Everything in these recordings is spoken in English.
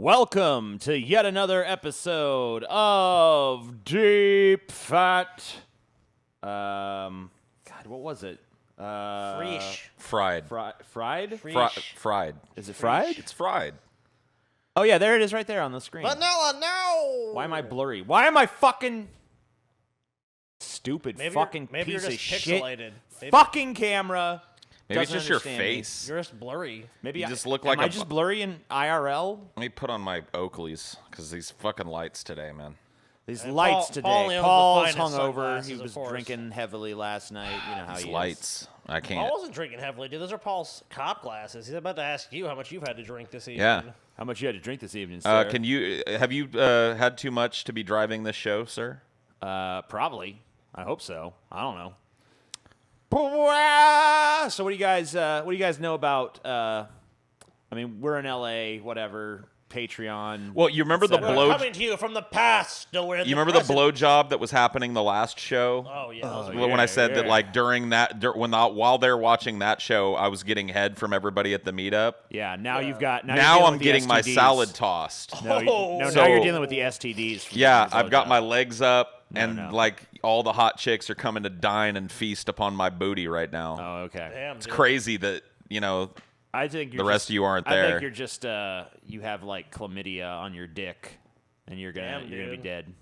Welcome to yet another episode of Deep Fat. God, what was it? Freesh. Fried. Fried? Fried. Is it fried? It's fried. Oh yeah, there it is right there on the screen. Vanilla, no! Why am I blurry? Why am I fucking stupid Maybe fucking maybe piece you're of just shit? pixelated. Maybe Fucking camera. Maybe it's doesn't just your understand me. face. you're just blurry. Maybe You I just look am like I a just blurry in IRL? Let me put on my Oakleys, because these fucking lights today, man. These And lights Paul today. only owns the Paul's finest hungover. sunglasses, He of was course. drinking heavily last night. You know how These he lights. I Paul can't. wasn't drinking heavily, dude. Those are Paul's cop glasses. He's about to ask you how much you've had to drink this evening. Yeah. is. How much you had to drink this evening, sir? Have you had too much to be driving this show, sir? Probably. I hope so. I don't know. So what do you guys know about? I mean, we're in LA. Whatever. Patreon. Well, you remember the etc. We're blow. coming to you from the past. No, we're in You the remember the present. blow job that was happening the last show? Oh yeah. that was yeah. weird. When I said that, yeah. like during that, while they're watching that show, I was getting head from everybody at the meetup. Yeah. Now you've got. Now, Now you're I'm dealing getting with my the STDs. salad tossed. No, Oh. now So- you're dealing with the STDs. from Yeah, the I've got my blowjob. legs up, No, and no. like all the hot chicks are coming to dine and feast upon my booty right now. Oh, okay. Damn, It's dude. crazy that I think the rest of you aren't I there. think you're just you have like chlamydia on your dick, and you're gonna Damn, be dude. dead.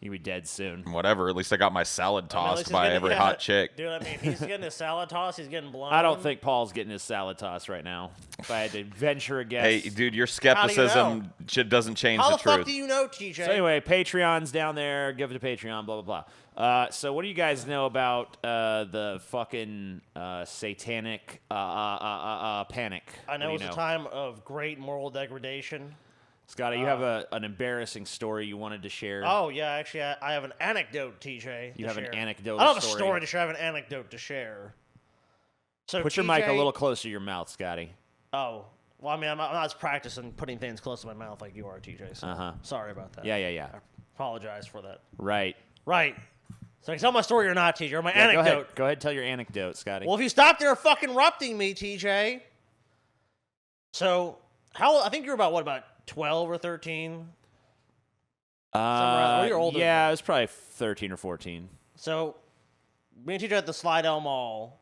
You'll be dead soon. Whatever. At least I got my salad I mean, at least tossed he's by getting- every yeah, hot chick. Dude, I mean, he's getting his salad toss. He's getting blown. I don't think Paul's getting his salad toss right now. If I had to venture a guess. Hey, dude, your know? skepticism doesn't change How the the fuck truth. do you know, TJ? So anyway, Patreon's down there. Give it to Patreon. Blah blah blah. So what do you guys know about the fucking satanic panic? I know What it's do you a time of great moral degradation. Scotty, you have an embarrassing story you wanted to share. Oh yeah, actually, I have an anecdote, TJ. You to have an share. anecdotal I don't have a story. story to share. I have an anecdote to share. So Put your mic a TJ little closer to your mouth, Scotty. Oh, well, I mean, I'm not practicing putting things close to my mouth like you are, TJ. So Uh-huh. sorry about that. Yeah. I apologize for that. Right. Right. So I can tell my story or not, TJ, or my Yeah, anecdote. Go ahead. Tell your anecdote, Scotty. Well, if you stop there fucking interrupting me, TJ. So, I think you're about 12 or 13? Somewhere- or you're older yeah, than it was probably 13 or 14. So, me and TJ at the Slidell Mall,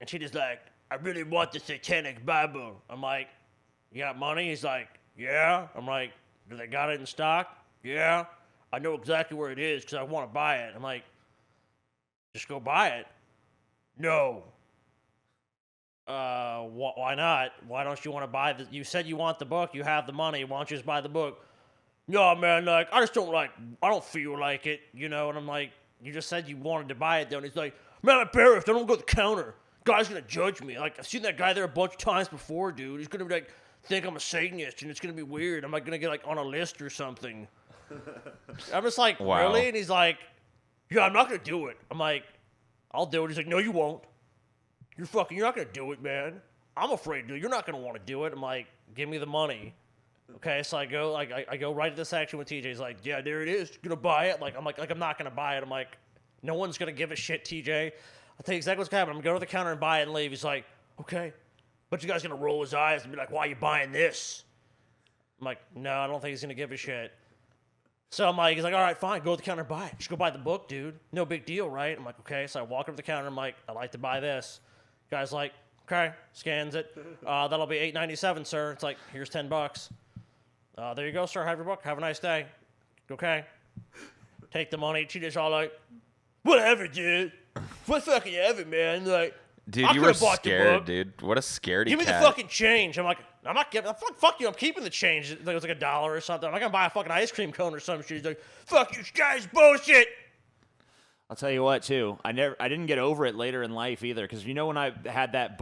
and she just like, I really want the Satanic Bible. I'm like, you got money? He's like, yeah. I'm like, do they got it in stock? Yeah. I know exactly where it is because I want to buy it. I'm like, just go buy it. No. Why not? Why don't you want to buy the? You said you want the book. You have the money. Why don't you just buy the book? No, man. Like, I don't feel like it. You know. And I'm like, you just said you wanted to buy it, though. And he's like, man, I'm embarrassed. I don't go to the counter. Guy's gonna judge me. Like, I've seen that guy there a bunch of times before, dude. He's gonna be like, think I'm a Satanist, and it's gonna be weird. I'm like gonna get like on a list or something. I'm just like, Wow. really? And he's like, yeah, I'm not gonna do it. I'm like, I'll do it. He's like, no, you won't. You're not gonna do it, man. I'm afraid, dude. You're not gonna want to do it. I'm like, give me the money. Okay, so I go I go right to the section with TJ. He's like, yeah, there it is. You gonna buy it? I'm not gonna buy it. I'm like, no one's gonna give a shit, TJ. I'll tell you exactly what's gonna happen. I'm gonna go to the counter and buy it and leave. He's like, okay. But you guys gonna roll his eyes and be like, why are you buying this? I'm like, no, I don't think he's gonna give a shit. So I'm like, he's like, all right, fine, go to the counter and buy it. Just go buy the book, dude. No big deal, right? I'm like, okay. So I walk up to the counter. I'm like, I'd like to buy this. Guy's like, okay, scans it. That'll be $8.97, sir. It's like, here's $10. There you go, sir. Have your book. Have a nice day. Okay. Take the money. She just all like, whatever, dude. What fucking ever, man? Like, Dude, I you were could've bought the scared, book. dude. What a scaredy Give me cat. the fucking change. I'm like, I'm not giving. Fuck you. I'm keeping the change. It was like $1 or something. I'm not gonna buy a fucking ice cream cone or some shit. He's like, fuck you, guys, bullshit. I'll tell you what, too. I didn't get over it later in life either, because you know when I had that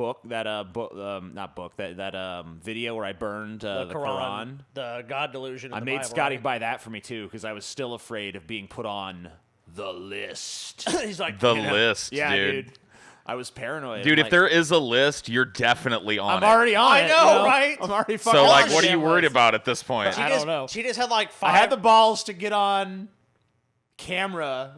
video where I burned the Quran. The God delusion. I in the made Bible, Scotty right? buy that for me too, because I was still afraid of being put on the list. He's like, The you know, list, Yeah, dude. dude. I was paranoid. Dude, I'm if like, there is a list, you're definitely on I'm it. already on I it. know, you know? right? I'm already fucking So, on like, the what are you damn worried list. about at this point? She I just, don't know. She just had like 5. I had the balls to get on camera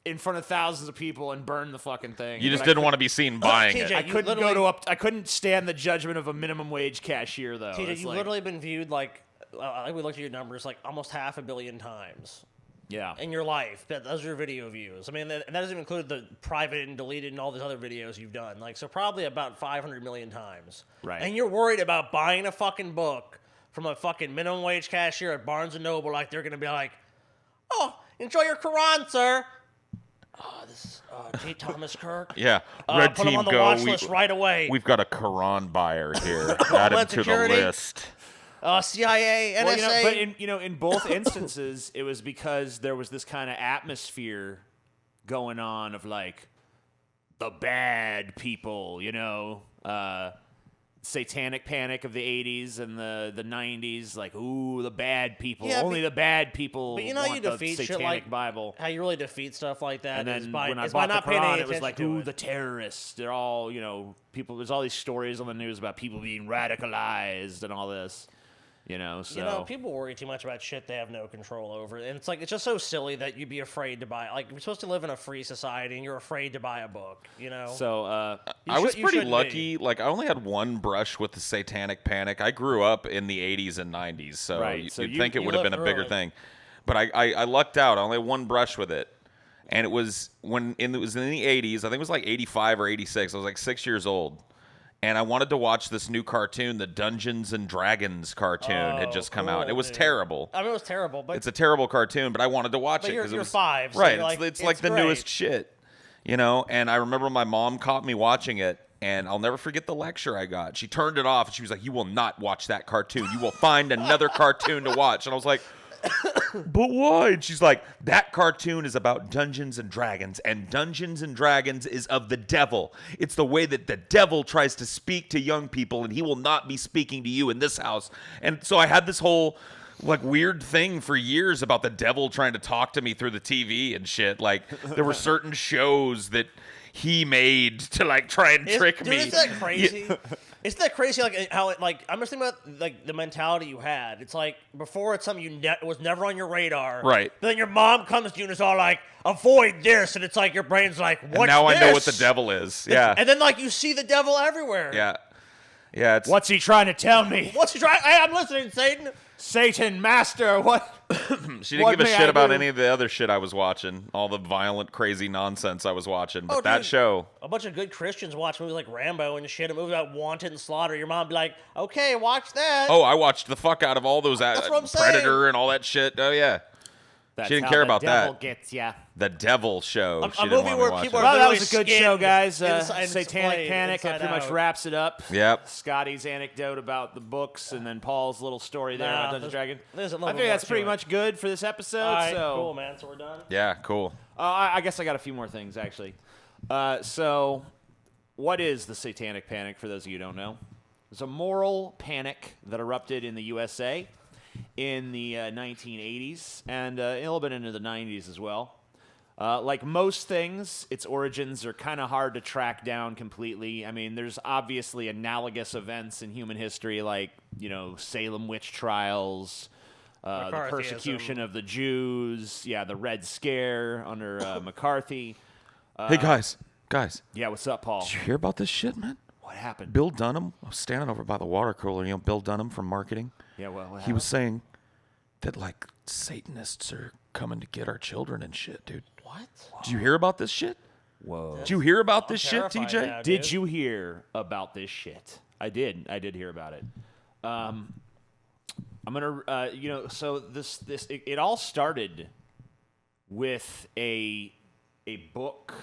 in front of thousands of people and burn the fucking thing. You just But I didn't want to be seen buying TJ, it. I you couldn't literally- I couldn't stand the judgment of a minimum wage cashier though. TJ, It's you've like, literally been viewed like we looked at your numbers, like almost 500 million times Yeah. in your life. Those are your video views. I mean, that doesn't include the private and deleted and all these other videos you've done. Like, so probably about 500 million times. Right. And you're worried about buying a fucking book from a fucking minimum wage cashier at Barnes & Noble, like they're going to be like, oh, enjoy your Quran, sir. Oh, this is J. Thomas Kirk. Yeah, red put him team on the go. watch list right away. We've got a Quran buyer here. Add him to the Security. list. CIA, NSA. Well, but in both instances, it was because there was this kind of atmosphere going on of like the bad people, satanic panic of the 80s and the 90s, like, ooh, the bad people. Yeah, Only the bad people but you want the defeat shit satanic like Bible. how you really defeat stuff like that And is then by, when I is by bought the not paying any Quran, it attention was like, to ooh, it. the terrorists. They're all, people. There's all these stories on the news about people being radicalized and all this. So People worry too much about shit they have no control over, and it's like it's just so silly that you'd be afraid to buy. Like, we're supposed to live in a free society, and you're afraid to buy a book. So I was pretty shouldn't lucky. Like, I only had one brush with the satanic panic. I grew up in the 80s and 90s, so Right, so you'd think it you would have been a lived bigger through it. thing. But I lucked out. I only had one brush with it. And it was it was in the 80s. I think it was like 85 or 86. I was like 6 years old. And I wanted to watch this new cartoon, the Dungeons and Dragons cartoon had just come out. cool, It was dude. terrible. I mean, it was terrible, but It's a terrible cartoon, but I wanted to watch But it you're- because it you're was 5, so right. you're like, it's like it's the great. newest shit, And I remember my mom caught me watching it, and I'll never forget the lecture I got. She turned it off, and she was like, "You will not watch that cartoon. You will find another cartoon to watch." And I was like, "But why?" And she's like, "That cartoon is about Dungeons and Dragons, and Dungeons and Dragons is of the devil. It's the way that the devil tries to speak to young people, and he will not be speaking to you in this house." And so I had this whole like weird thing for years about the devil trying to talk to me through the TV and shit. Like, there were certain shows that he made to like try and trick dude, me. Isn't that crazy? Isn't that crazy? Like how it, like I'm just thinking about like the mentality you had. It's like before it's something was never on your radar. Right. Then your mom comes to you and it's all like, avoid this, and it's like your brain's like, what's And now this? I know what the devil is. Yeah. And then like you see the devil everywhere. Yeah. Yeah. It's what's he trying to tell me? What's he trying? Hey, I'm listening, Satan. Satan, master, what? She didn't What give a may shit I about do? any of the other shit I was watching, all the violent, crazy nonsense I was watching. But Oh, that dude. show, A bunch of good Christians watch movies like Rambo and shit, and movies about wanted and slaughter. Your mom be like, okay, watch that. oh, I watched the fuck out of all those That's what I'm saying. Predator and all that shit. Oh yeah, That's didn't how care the about devil that. gets ya. the Devil show. A She didn't movie want me where watching. people are Well, that literally was a good show, skinned guys. inside- Satanic displayed Panic. That inside pretty much out. wraps it up. Yep. Scotty's anecdote about the books, and then Paul's little story there Nah, about Dungeons & Dragons. there's a I little think bit that's more pretty to it. much good for this episode. All right, so, cool, man. So we're done. Yeah, cool. I guess I got a few more things actually. So, what is the Satanic Panic? For those of you who don't know, it's a moral panic that erupted in the USA in the 1980s and a little bit into the 90s as well. Like most things, its origins are kind of hard to track down completely. I mean, there's obviously analogous events in human history, like Salem witch trials. The McCarthyism. persecution of the Jews, the Red Scare under McCarthy. Hey guys, Yeah, what's up, Paul? did you hear about this shit, man? What happened? Bill Dunham, I was standing over by the water cooler. Bill Dunham from marketing. Yeah, well, what He was happened? saying that like Satanists are coming to get our children and shit, dude. What? Did you hear about this shit? Whoa. Did you hear about this shit, terrified TJ? now, Did dude. you hear about this shit? I did. I did hear about it. I'm gonna, so it all started with a book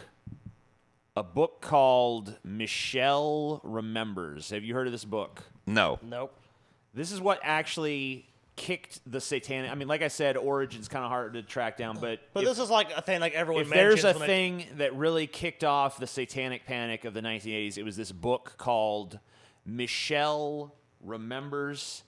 called Michelle Remembers. Have you heard of this book? No. Nope. This is what actually kicked the satanic. I mean, like I said, origin's kind of hard to track down, but But this is like a thing like everyone if there's mentions a when thing that really kicked off the satanic panic of the 1980s, it was this book called Michelle Remembers.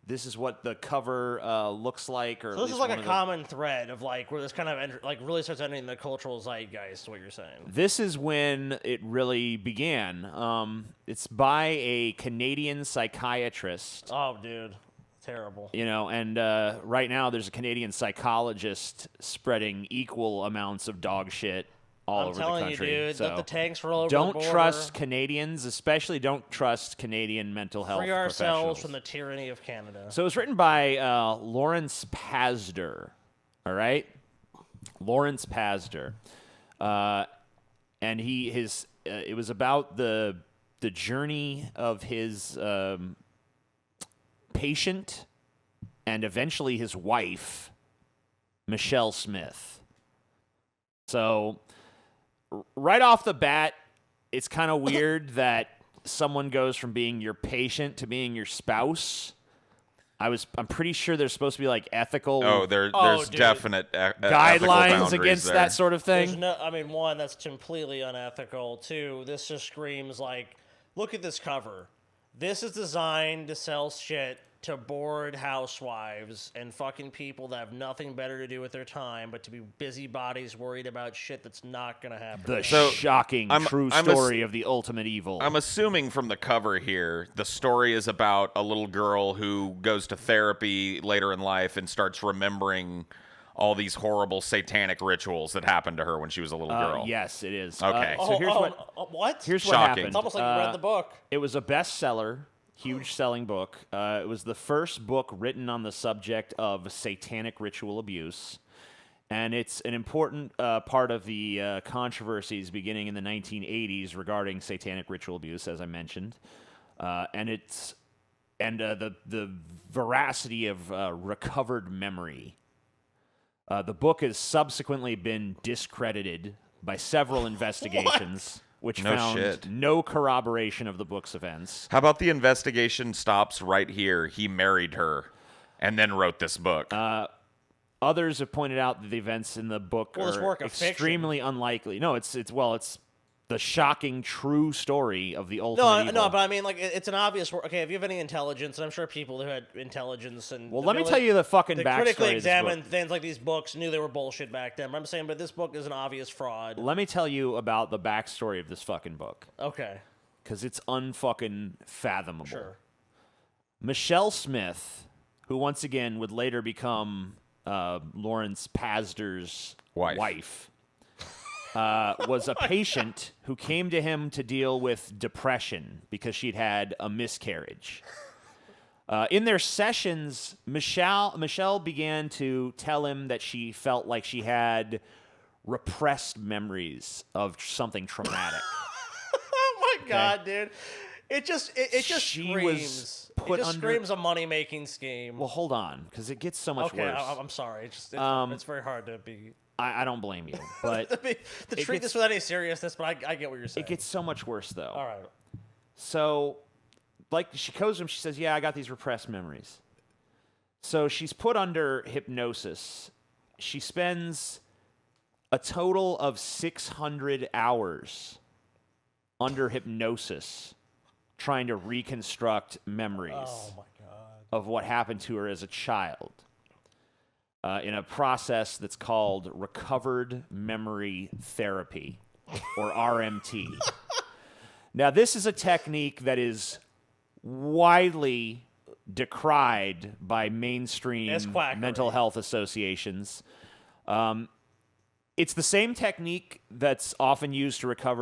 This is what the cover looks like. Or So at this is least like one a of the- common thread of like where this kind of like really starts entering the cultural zeitgeist. What you're saying? This is when it really began. It's by a Canadian psychiatrist. Oh, dude, terrible. And right now there's a Canadian psychologist spreading equal amounts of dog shit all I'm over the telling country. you, dude. So Let the tanks roll over don't the border. trust Canadians, especially don't trust Canadian mental health Free ourselves professionals. from the tyranny of Canada. So it was written by Lawrence Pasder. All right, Lawrence Pasder, and it was about the journey of his patient and eventually his wife, Michelle Smith. So right off the bat, it's kind of weird that someone goes from being your patient to being your spouse. I'm pretty sure there's supposed to be like ethical There's dude. definite guidelines against there. that sort of thing. There's no, I mean, one, that's completely unethical. Two, this just screams like, look at this cover. This is designed to sell shit to bored housewives and fucking people that have nothing better to do with their time but to be busybodies worried about shit that's not going to happen. The So, shocking I'm story of the ultimate evil. I'm assuming from the cover here, the story is about a little girl who goes to therapy later in life and starts remembering all these horrible satanic rituals that happened to her when she was a little girl. Yes, it is. Okay. So here's what? Here's what Shocking. happened. It's almost like you read the book. It was a bestseller, huge selling book. It was the first book written on the subject of satanic ritual abuse. And it's an important part of the controversies beginning in the 1980s regarding satanic ritual abuse, as I mentioned. And the veracity of recovered memory. The book has subsequently been discredited by several investigations, which No found shit. no corroboration of the book's events. How about the investigation stops right here? He married her and then wrote this book. Others have pointed out that the events in the book Well, it's are work of fiction. extremely unlikely. No, it's the shocking true story of the ultimate evil. No, but I mean, like, it's an obvious. Okay, if you have any intelligence, and I'm sure people who had intelligence and Well, let me tell you the fucking that backstory critically of this book. examined things like these books knew they were bullshit back then. But I'm saying, but this book is an obvious fraud. Let me tell you about the backstory of this fucking book, Okay, because it's unfucking fathomable. sure. Michelle Smith, who once again would later become Lawrence Pasder's wife, was a patient who came to him to deal with depression because she'd had a miscarriage. In their sessions, Michelle began to tell him that she felt like she had repressed memories of something traumatic. Oh my god, dude! It just She screams. was put it just under- screams a mony making scheme. Well, hold on, because it gets so much okay, worse. I'm sorry. It's very hard to be I don't blame you, but to treat gets- this without any seriousness. But I get what you're saying. it gets so much worse, though. all right. So, like, she goes to him, she says, yeah, I got these repressed memories. So she's put under hypnosis. She spends a total of 600 hours under hypnosis trying to reconstruct memories Oh my god. of what happened to her as a child in a process that's called recovered memory therapy, or RMT. Now, this is a technique that is widely decried by mainstream It's quackery. mental health associations. It's the same technique that's often used to recover